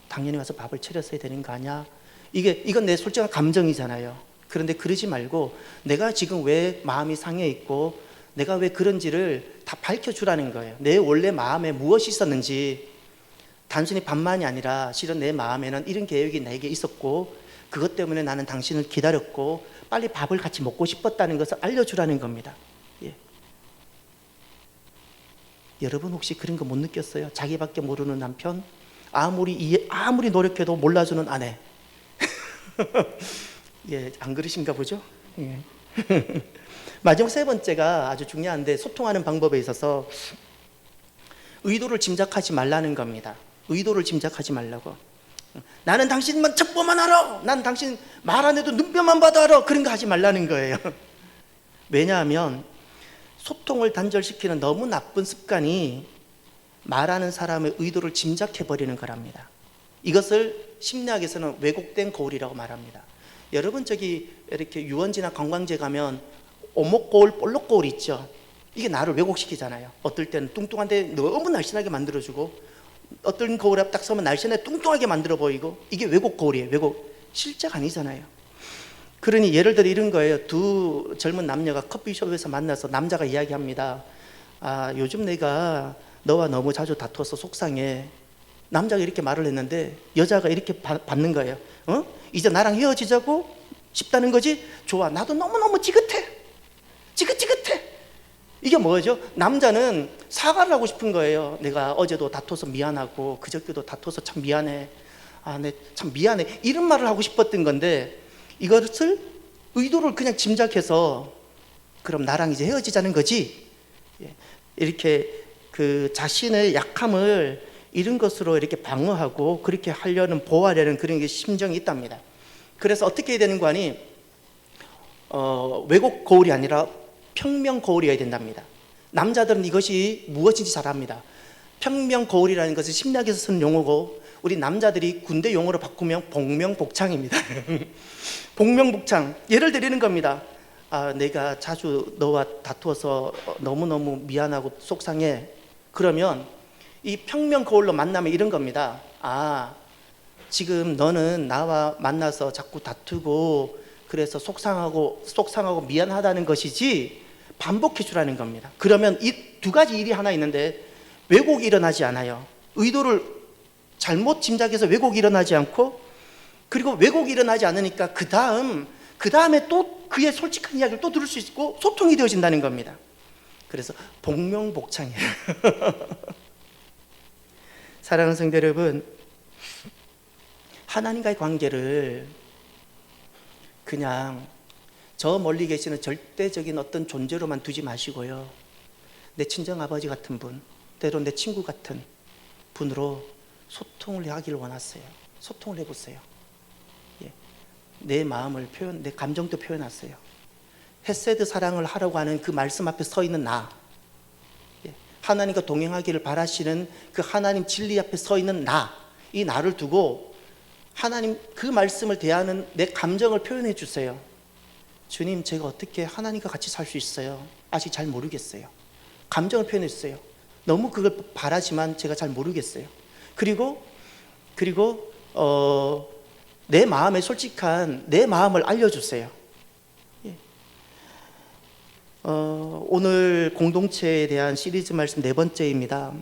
당연히 와서 밥을 차렸어야 되는 거 아니야? 이건 내 솔직한 감정이잖아요. 그런데 그러지 말고 내가 지금 왜 마음이 상해 있고 내가 왜 그런지를 다 밝혀주라는 거예요. 내 원래 마음에 무엇이 있었는지, 단순히 밥만이 아니라 실은 내 마음에는 이런 계획이 내게 있었고 그것 때문에 나는 당신을 기다렸고 빨리 밥을 같이 먹고 싶었다는 것을 알려주라는 겁니다. 예. 여러분 혹시 그런 거 못 느꼈어요? 자기밖에 모르는 남편, 아무리 노력해도 몰라주는 아내. 예, 안 그러신가 보죠? 예. 마지막 세 번째가 아주 중요한데, 소통하는 방법에 있어서 의도를 짐작하지 말라는 겁니다. 의도를 짐작하지 말라고. 나는 당신만 첩보만 알아. 난 당신 말 안 해도 눈뼈만 봐도 알아. 그런 거 하지 말라는 거예요. 왜냐하면 소통을 단절시키는 너무 나쁜 습관이 말하는 사람의 의도를 짐작해버리는 거랍니다. 이것을 심리학에서는 왜곡된 거울이라고 말합니다. 여러분 저기 이렇게 유원지나 관광지에 가면 오목거울, 볼록거울 있죠. 이게 나를 왜곡시키잖아요. 어떨 때는 뚱뚱한데 너무 날씬하게 만들어주고, 어떤 거울 앞에 딱 서면 날씬하게 뚱뚱하게 만들어 보이고, 이게 왜곡 거울이에요. 왜곡. 실제가 아니잖아요. 그러니 예를 들어 이런 거예요. 두 젊은 남녀가 커피숍에서 만나서 남자가 이야기합니다. 아, 요즘 내가 너와 너무 자주 다투어서 속상해. 남자가 이렇게 말을 했는데 여자가 이렇게 받는 거예요. 이제 나랑 헤어지자고 싶다는 거지? 좋아, 나도 너무너무 지긋해. 이게 뭐죠? 남자는 사과를 하고 싶은 거예요. 내가 어제도 다퉈서 미안하고 그저께도 다퉈서 참 미안해. 아, 내 참 미안해. 이런 말을 하고 싶었던 건데, 이것을 의도를 그냥 짐작해서 그럼 나랑 이제 헤어지자는 거지? 이렇게 그 자신의 약함을 이런 것으로 이렇게 방어하고 그렇게 하려는, 보호하려는 그런 게 심정이 있답니다. 그래서 어떻게 해야 되는 거 아니? 왜곡 거울이 아니라 평명 거울이어야 된답니다. 남자들은 이것이 무엇인지 잘 압니다. 평명 거울이라는 것은 심리학에서 쓰는 용어고, 우리 남자들이 군대 용어로 바꾸면 복명복창입니다. 복명복창. 예를 드리는 겁니다. 아, 내가 자주 너와 다투어서 너무너무 미안하고 속상해. 그러면 이 평명 거울로 만나면 이런 겁니다. 아, 지금 너는 나와 만나서 자꾸 다투고 그래서 속상하고 미안하다는 것이지, 반복해 주라는 겁니다. 그러면 이 두 가지 일이 하나 있는데, 왜곡이 일어나지 않아요. 의도를 잘못 짐작해서 왜곡이 일어나지 않고, 그리고 왜곡이 일어나지 않으니까 그 다음에 또 그의 솔직한 이야기를 또 들을 수 있고 소통이 되어진다는 겁니다. 그래서 복명복창이에요. 사랑하는 성도 여러분, 하나님과의 관계를 그냥 저 멀리 계시는 절대적인 어떤 존재로만 두지 마시고요, 내 친정아버지 같은 분, 때로 내 친구 같은 분으로 소통을 하기를 원하세요. 소통을 해보세요. 내 마음을 내 감정도 표현하세요. 헤세드 사랑을 하라고 하는 그 말씀 앞에 서 있는 나, 하나님과 동행하기를 바라시는 그 하나님 진리 앞에 서 있는 나, 이 나를 두고 하나님 그 말씀을 대하는 내 감정을 표현해 주세요. 주님, 제가 어떻게 하나님과 같이 살 수 있어요? 아직 잘 모르겠어요. 감정을 표현해 주세요. 너무 그걸 바라지만 제가 잘 모르겠어요. 그리고 내 마음에 솔직한 내 마음을 알려주세요. 오늘 공동체에 대한 시리즈 말씀 4번째입니다.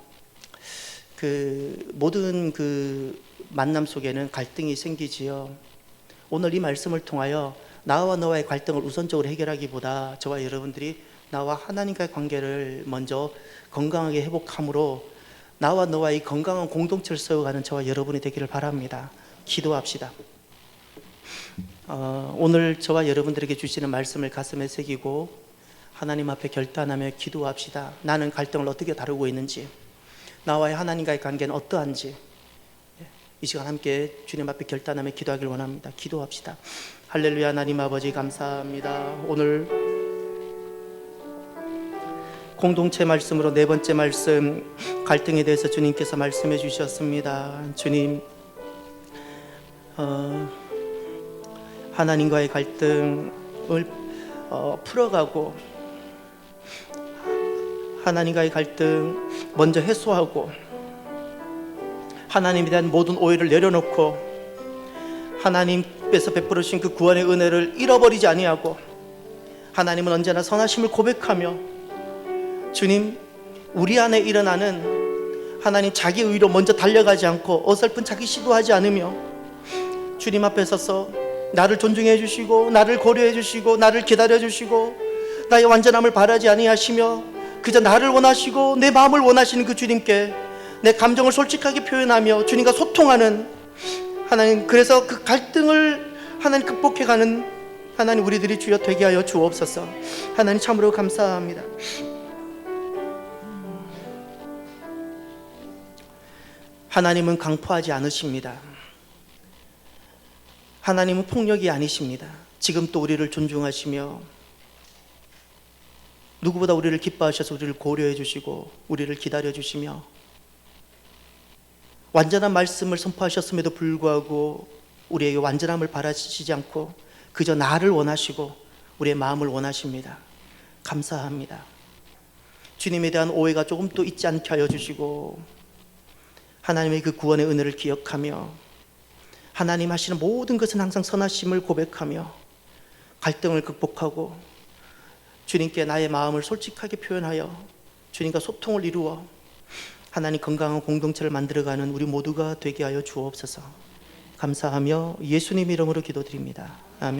그 모든 그 만남 속에는 갈등이 생기지요. 오늘 이 말씀을 통하여 나와 너와의 갈등을 우선적으로 해결하기보다 저와 여러분들이 나와 하나님과의 관계를 먼저 건강하게 회복함으로 나와 너와의 건강한 공동체를 세워가는 저와 여러분이 되기를 바랍니다. 기도합시다. 오늘 저와 여러분들에게 주시는 말씀을 가슴에 새기고 하나님 앞에 결단하며 기도합시다. 나는 갈등을 어떻게 다루고 있는지, 나와의 하나님과의 관계는 어떠한지, 이 시간 함께 주님 앞에 결단하며 기도하길 원합니다. 기도합시다. 할렐루야. 하나님 아버지 감사합니다. 오늘 공동체 말씀으로 4번째 말씀, 갈등에 대해서 주님께서 말씀해 주셨습니다. 주님, 하나님과의 갈등을 풀어가고 하나님과의 갈등 먼저 해소하고 하나님에 대한 모든 오해를 내려놓고 하나님께서 베풀어 주신 그 구원의 은혜를 잃어버리지 아니하고, 하나님은 언제나 선하심을 고백하며 주님, 우리 안에 일어나는 하나님 자기 의로 먼저 달려가지 않고 어설픈 자기 시도하지 않으며 주님 앞에 서서 나를 존중해 주시고 나를 고려해 주시고 나를 기다려 주시고 나의 완전함을 바라지 아니하시며 그저 나를 원하시고 내 마음을 원하시는 그 주님께 내 감정을 솔직하게 표현하며 주님과 소통하는 하나님, 그래서 그 갈등을 하나님 극복해가는 하나님 우리들이 주여 되게 하여 주옵소서. 하나님 참으로 감사합니다. 하나님은 강포하지 않으십니다. 하나님은 폭력이 아니십니다. 지금 또 우리를 존중하시며 누구보다 우리를 기뻐하셔서 우리를 고려해 주시고 우리를 기다려 주시며 완전한 말씀을 선포하셨음에도 불구하고 우리에게 완전함을 바라시지 않고 그저 나를 원하시고 우리의 마음을 원하십니다. 감사합니다. 주님에 대한 오해가 조금 또 있지 않게 하여 주시고 하나님의 그 구원의 은혜를 기억하며 하나님 하시는 모든 것은 항상 선하심을 고백하며 갈등을 극복하고 주님께 나의 마음을 솔직하게 표현하여 주님과 소통을 이루어 하나님 건강한 공동체를 만들어가는 우리 모두가 되게 하여 주옵소서. 감사하며 예수님 이름으로 기도드립니다. 아멘.